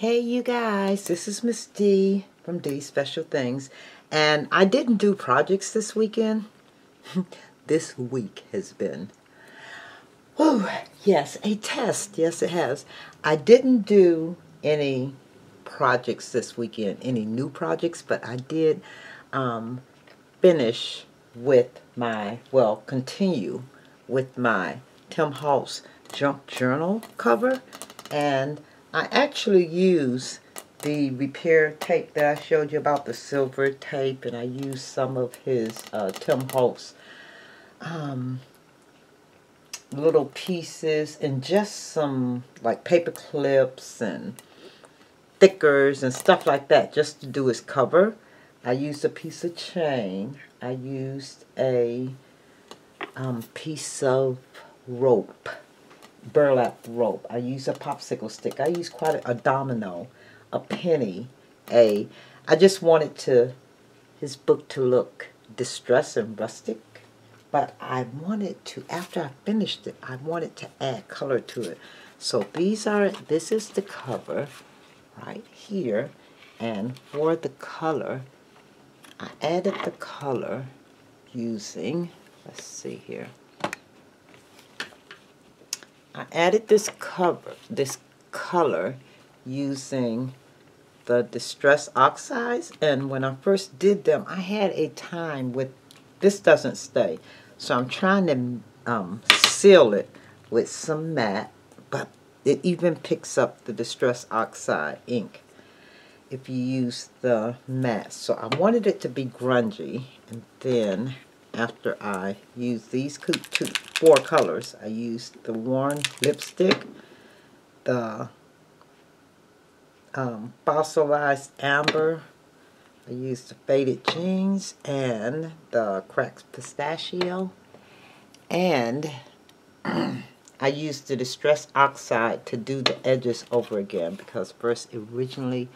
Hey you guys, this is Miss D from DeesSpecialThings, and I didn't do projects this weekend. This week has been, oh yes, a test. Yes, it has. I didn't do any projects this weekend, any new projects, but I did finish with my, continue with my Tim Holtz junk journal cover, and I actually use the repair tape that I showed you about, the silver tape, and I used some of his Tim Holtz little pieces and just some like paper clips and stickers and stuff like that just to do his cover. I used a piece of chain. I used a piece of rope, burlap rope. I used a popsicle stick. I used quite a domino, a penny, I just wanted his book to look distressed and rustic, but I wanted to, after I finished it, I wanted to add color to it. So this is the cover right here, and for the color, I added the color using, let's see here, I added this color using the Distress Oxides, and when I first did them, I had a time with, this doesn't stay, so I'm trying to seal it with some matte, but it even picks up the Distress Oxide ink if you use the matte. So I wanted it to be grungy, and then after I used these four colors, I used the worn lipstick, the fossilized amber, I used the faded jeans, and the cracked pistachio, and I used the Distress Oxide to do the edges over again, because first originally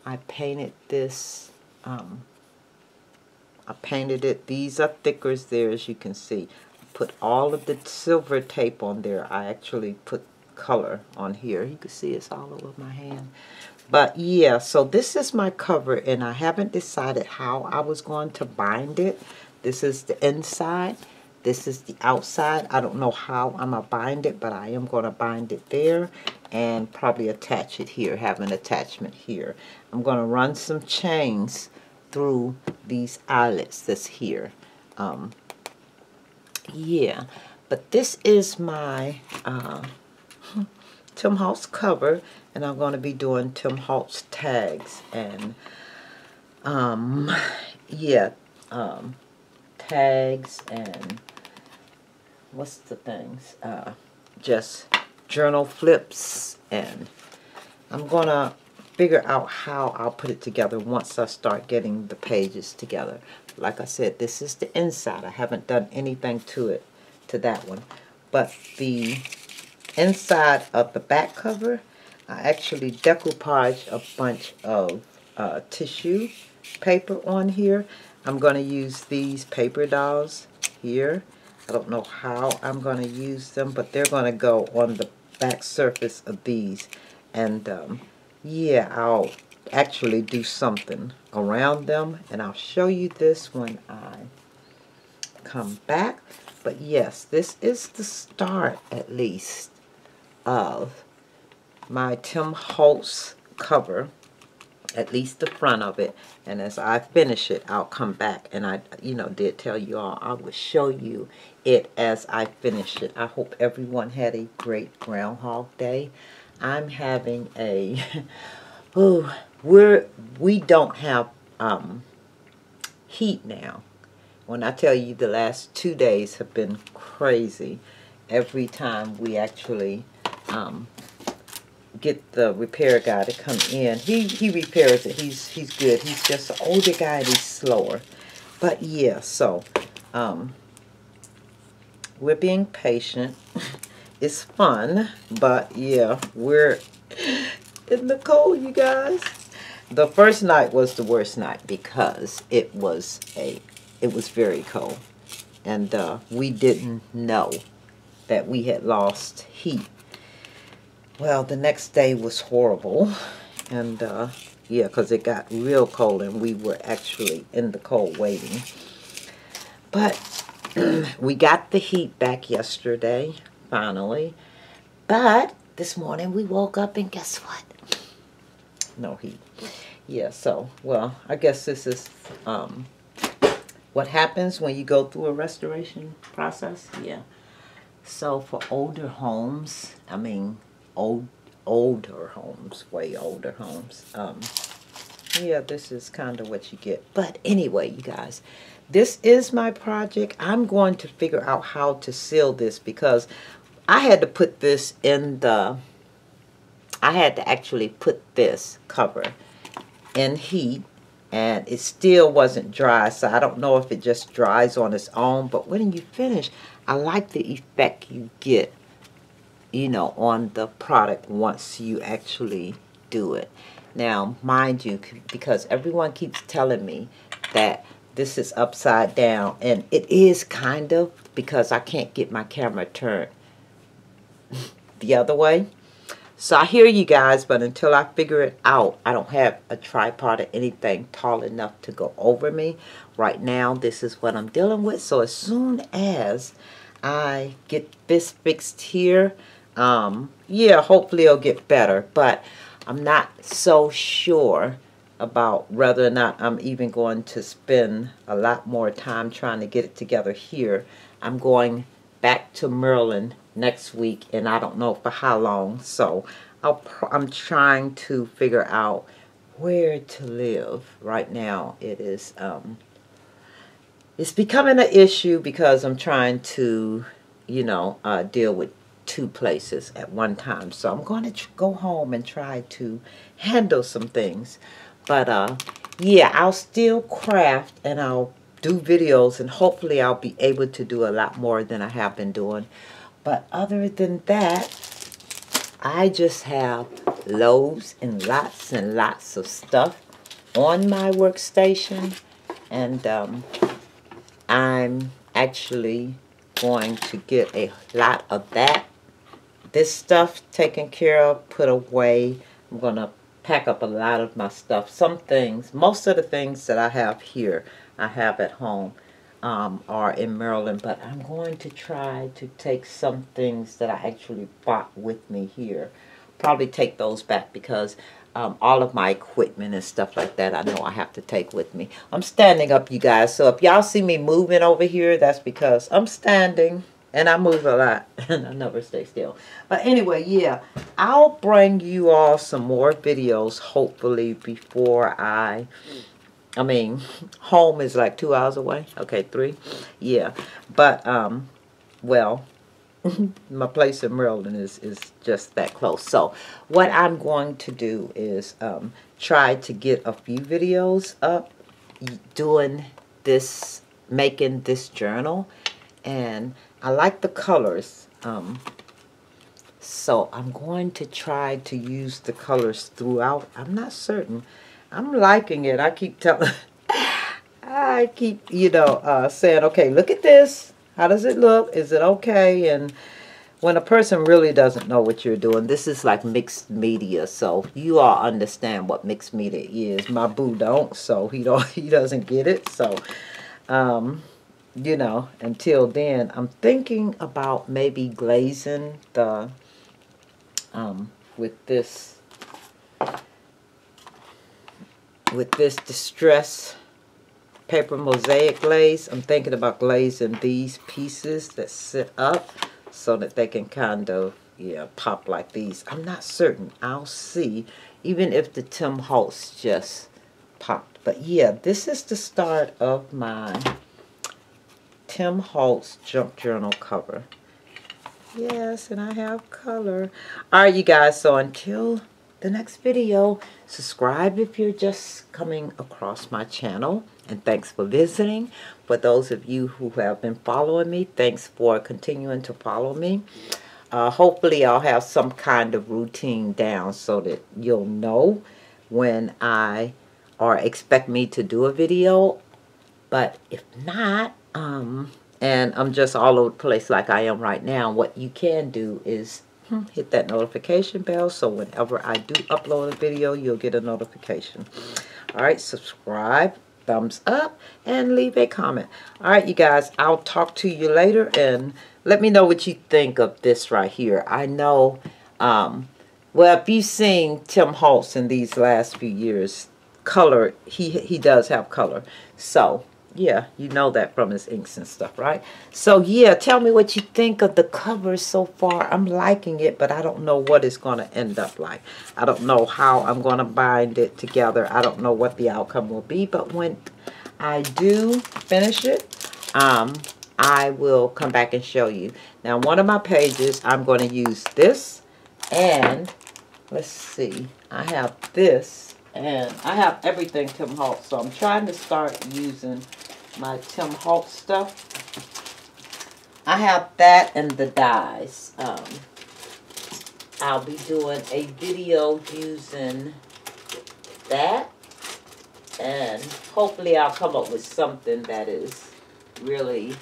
I painted this, I painted it, these are thickers there, as you can see. I put all of the silver tape on there. I actually put color on here. You can see it's all over my hand. But yeah, so this is my cover, and I haven't decided how I was going to bind it. This is the inside. This is the outside. I don't know how I'm going to bind it, but I am going to bind it there and probably attach it here, have an attachment here. I'm going to run some chains through these eyelets that's here. Yeah, but this is my Tim Holtz cover, and I'm going to be doing Tim Holtz tags, and yeah, tags and what's the things, just journal flips, and I'm gonna figure out how I'll put it together once I start getting the pages together. Like I said, this is the inside. I haven't done anything to it, to that one, but the inside of the back cover, I actually decoupage a bunch of tissue paper on here. I'm going to use these paper dolls here. I don't know how I'm going to use them, but they're going to go on the back surface of these. And yeah, I'll actually do something around them, and I'll show you this when I come back. But yes, this is the start, at least, of my Tim Holtz cover, at least the front of it. And as I finish it, I'll come back, and I did tell you all I would show you it as I finish it. I hope everyone had a great Groundhog Day. I'm having a we don't have heat now. When I tell you the last 2 days have been crazy, every time we actually get the repair guy to come in, he repairs it. He's good. He's just an older guy and he's slower. But yeah, so we're being patient. It's fun, but yeah, we're in the cold, you guys. The first night was the worst night because it was very cold, and we didn't know that we had lost heat. Well, the next day was horrible, And yeah, because it got real cold and we were actually in the cold waiting. But we got the heat back yesterday, finally. But this morning we woke up and guess what? No heat. Yeah, so, well, I guess this is what happens when you go through a restoration process. Yeah. So for older homes, I mean, older homes, way older homes, yeah, this is kind of what you get. But anyway, you guys, this is my project. I'm going to figure out how to seal this because I had to put this in the, I had to actually put this cover in heat, and it still wasn't dry, so I don't know if it just dries on its own. But when you finish, I like the effect you get, you know, on the product once you actually do it. Now, mind you, because everyone keeps telling me that this is upside down, and it is kind of, because I can't get my camera turned the other way. So I hear you guys, but until I figure it out, I don't have a tripod or anything tall enough to go over me. Right now, this is what I'm dealing with. So as soon as I get this fixed here, yeah, hopefully it'll get better. But I'm not so sure about whether or not I'm even going to spend a lot more time trying to get it together here. I'm going back to Maryland next week, and I don't know for how long. So I'm trying to figure out where to live. Right now it is it's becoming an issue because I'm trying to, you know, deal with 2 places at one time. So I'm going to go home and try to handle some things. But yeah, I'll still craft and I'll do videos, and hopefully I'll be able to do a lot more than I have been doing. But other than that, I just have loads and lots of stuff on my workstation, and I'm actually going to get a lot of this stuff taken care of, put away. I'm going to pack up a lot of my stuff. Some things, most of the things that I have here, I have at home, are in Maryland, but I'm going to try to take some things that I actually bought with me here. Probably take those back because all of my equipment and stuff like that, I know I have to take with me. I'm standing up, you guys, so if y'all see me moving over here, that's because I'm standing. And I move a lot, and I never stay still. But anyway, yeah, I'll bring you all some more videos, hopefully, before I mean, home is like 2 hours away. Okay, 3. Yeah, but, well, my place in Maryland is just that close. So what I'm going to do is try to get a few videos up doing this, making this journal. And I like the colors, so I'm going to try to use the colors throughout. I'm not certain. I'm liking it. I keep telling, I keep, you know, saying, okay, look at this. How does it look? Is it okay? And when a person really doesn't know what you're doing, this is like mixed media, so you all understand what mixed media is. My boo don't, so he doesn't get it. So, you know, until then, I'm thinking about maybe glazing the, with this distress paper mosaic glaze. I'm thinking about glazing these pieces that sit up so that they can kind of, yeah, pop like these. I'm not certain. I'll see, even if the Tim Holtz just popped. But yeah, this is the start of my Tim Holtz junk journal cover. Yes, and I have color. Alright, you guys, so until the next video, subscribe if you're just coming across my channel, and thanks for visiting. For those of you who have been following me, thanks for continuing to follow me. Hopefully I'll have some kind of routine down so that you'll know when I or expect me to do a video. But if not, and I'm just all over the place like I am right now, what you can do is hit that notification bell so whenever I do upload a video, you'll get a notification. All right, subscribe, thumbs up, and leave a comment. All right, you guys, I'll talk to you later, and let me know what you think of this right here. I know, well, if you've seen Tim Holtz in these last few years, color, he does have color. So, yeah, you know that from his inks and stuff, right? So, yeah, tell me what you think of the cover so far. I'm liking it, but I don't know what it's going to end up like. I don't know how I'm going to bind it together. I don't know what the outcome will be, but when I do finish it, I will come back and show you. Now, one of my pages, I'm going to use this, and let's see, I have this, and I have everything Tim Holtz, so I'm trying to start using my Tim Holtz stuff. I have that and the dies. I'll be doing a video using that, and hopefully I'll come up with something that is really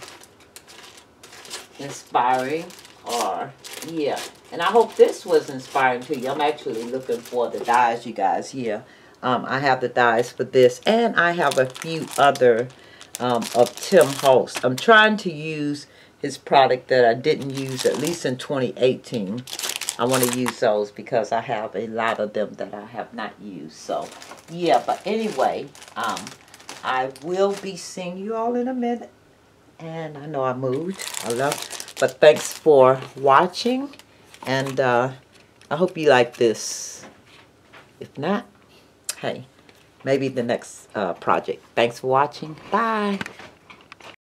inspiring, or yeah, and I hope this was inspiring to you. I'm actually looking for the dies, you guys. Yeah, I have the dies for this, and I have a few other of Tim Holtz. I'm trying to use his product that I didn't use, at least in 2018. I want to use those because I have a lot of them that I have not used. So, yeah, but anyway, I will be seeing you all in a minute. And I know I moved. But thanks for watching. And I hope you like this. If not, hey, maybe the next project. Thanks for watching. Bye.